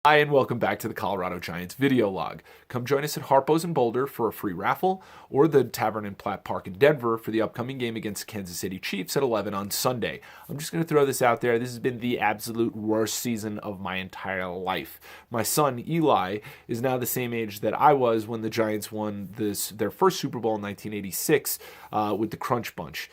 Hi, and welcome back to the Colorado Giants video log. Come join us at Harpo's in Boulder for a free raffle, or the Tavern in Platt Park in Denver for the upcoming game against Kansas City Chiefs at 11 on Sunday. I'm just going to throw this out there. This has been the absolute worst season of my entire life. My son, Eli, is now the same age that I was when the Giants won their first Super Bowl in 1986 with the Crunch Bunch.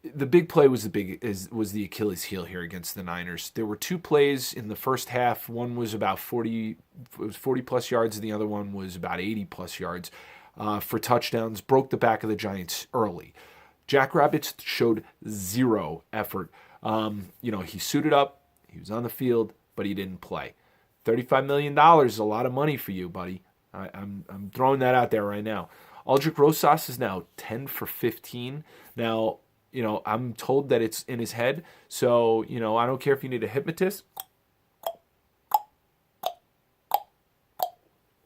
The big play was the Achilles heel here against the Niners. There were two plays in the first half. One was about 40 plus yards, and the other one was about 80 plus yards for touchdowns. Broke the back of the Giants early. Jackrabbits showed zero effort. He suited up, he was on the field, but he didn't play. $35 million is a lot of money for you, buddy. I'm throwing that out there right now. Aldrich Rosas is now 10 for 15. Now, I'm told that it's in his head. So, I don't care if you need a hypnotist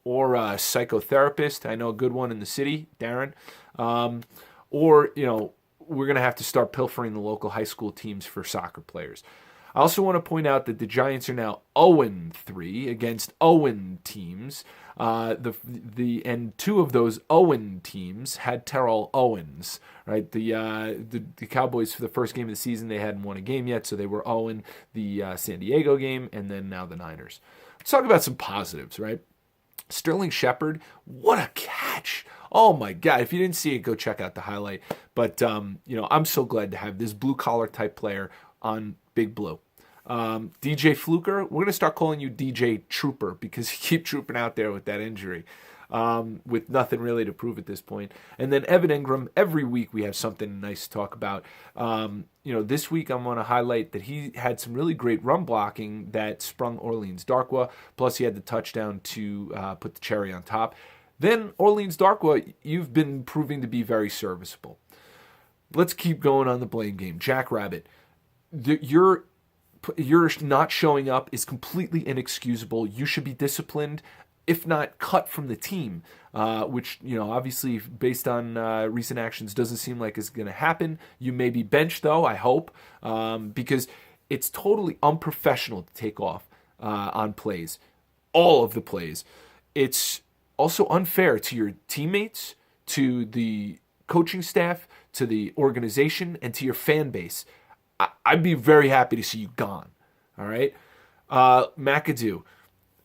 or a psychotherapist. I know a good one in the city, Darren. We're going to have to start pilfering the local high school teams for soccer players. I also want to point out that the Giants are now 0-3 against Owen teams. And two of those Owen teams had Terrell Owens, right? The Cowboys, for the first game of the season, they hadn't won a game yet, so they were Owen the San Diego game, and then now the Niners. Let's talk about some positives, right? Sterling Shepard, what a catch! Oh my God! If you didn't see it, go check out the highlight. But I'm so glad to have this blue collar type player on Big Blue. DJ Fluker, we're going to start calling you DJ Trooper because you keep trooping out there with that injury with nothing really to prove at this point. And then Evan Ingram, every week we have something nice to talk about. This week I'm going to highlight that he had some really great run blocking that sprung Orleans Darkwa, plus he had the touchdown to put the cherry on top. Then Orleans Darkwa, you've been proving to be very serviceable. Let's keep going on the blame game. Jackrabbit, you're not showing up is completely inexcusable. You should be disciplined, if not cut from the team, which, obviously based on recent actions doesn't seem like it's going to happen. You may be benched, though, I hope, because it's totally unprofessional to take off on plays, all of the plays. It's also unfair to your teammates, to the coaching staff, to the organization, and to your fan base. I'd be very happy to see you gone. All right. McAdoo,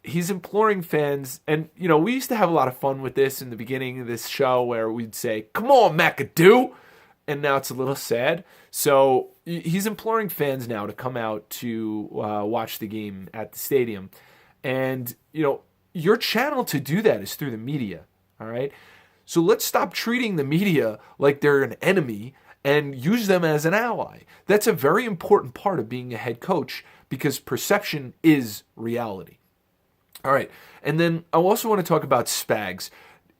he's imploring fans. And, we used to have a lot of fun with this in the beginning of this show where we'd say, come on, McAdoo. And now it's a little sad. So he's imploring fans now to come out to watch the game at the stadium. And, your channel to do that is through the media. All right. So let's stop treating the media like they're an enemy and use them as an ally. That's a very important part of being a head coach because perception is reality. All right, and then I also want to talk about Spags.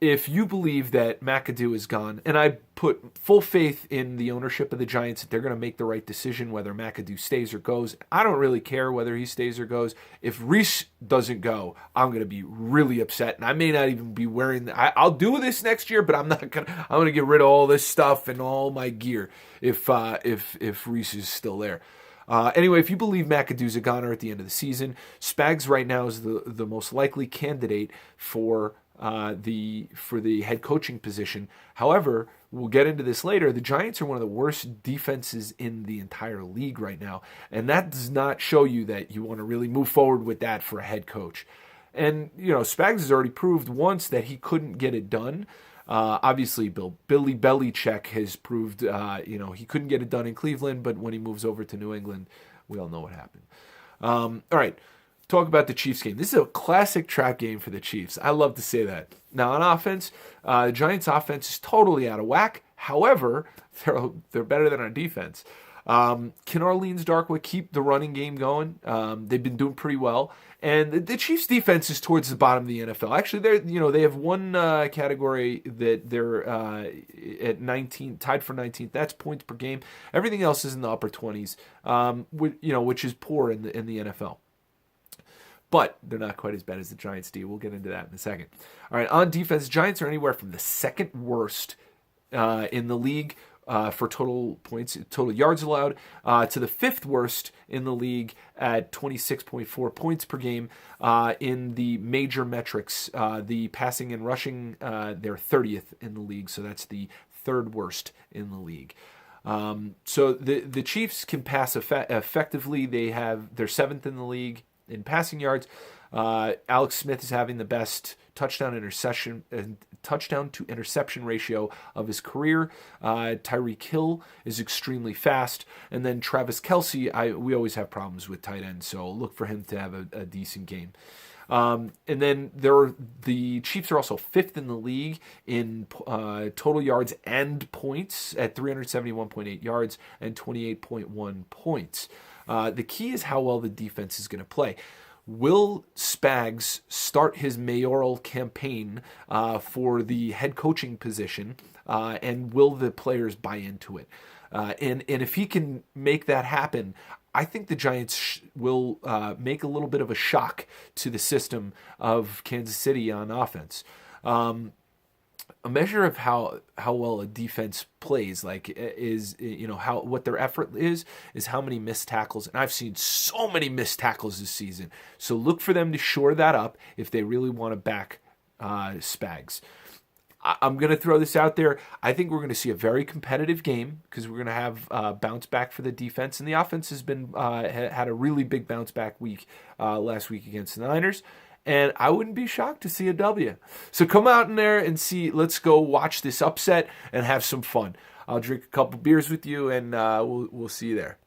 If you believe that McAdoo is gone, and I put full faith in the ownership of the Giants that they're going to make the right decision whether McAdoo stays or goes. I don't really care whether he stays or goes. If Reese doesn't go, I'm going to be really upset, and I may not even be wearing. I'll do this next year, but I'm not gonna. I'm going to get rid of all this stuff and all my gear if Reese is still there. Anyway, if you believe McAdoo's a goner at the end of the season, Spags right now is the most likely candidate for the head coaching position. However, we'll get into this later. The Giants are one of the worst defenses in the entire league right now, and that does not show you that you want to really move forward with that for a head coach. And Spags has already proved once that he couldn't get it done. Obviously, Billy Belichick has proved he couldn't get it done in Cleveland, but when he moves over to New England, we all know what happened. All right. Talk about the Chiefs game. This is a classic trap game for the Chiefs. I love to say that. Now, on offense, the Giants' offense is totally out of whack. However, they're better than our defense. Can Orleans Darkwa keep the running game going? They've been doing pretty well. And the Chiefs' defense is towards the bottom of the NFL. Actually, they have one category that they're at 19, tied for 19th. That's points per game. Everything else is in the upper 20s, which is poor in the NFL. But they're not quite as bad as the Giants do. We'll get into that in a second. All right, on defense, Giants are anywhere from the second worst in the league for total points, total yards allowed, to the 5th worst in the league at 26.4 points per game. In the major metrics, the passing and rushing, they're 30th in the league, so that's the 3rd worst in the league. So the Chiefs can pass effectively. They're 7th in the league in passing yards. Alex Smith is having the best touchdown to interception ratio of his career. Tyreek Hill is extremely fast, and then Travis Kelce. We always have problems with tight ends, so look for him to have a decent game. And then the Chiefs are also 5th in the league in total yards and points at 371.8 yards and 28.1 points. The key is how well the defense is going to play. Will Spags start his mayoral campaign for the head coaching position, and will the players buy into it? And if he can make that happen, I think the Giants will make a little bit of a shock to the system of Kansas City on offense. A measure of how well a defense plays, is what their effort is how many missed tackles. And I've seen so many missed tackles this season. So look for them to shore that up if they really want to back Spags. I'm going to throw this out there. I think we're going to see a very competitive game because we're going to have bounce back for the defense, and the offense has been had a really big bounce back week last week against the Niners. And I wouldn't be shocked to see a W. So come out in there and see. Let's go watch this upset and have some fun. I'll drink a couple beers with you, and we'll see you there.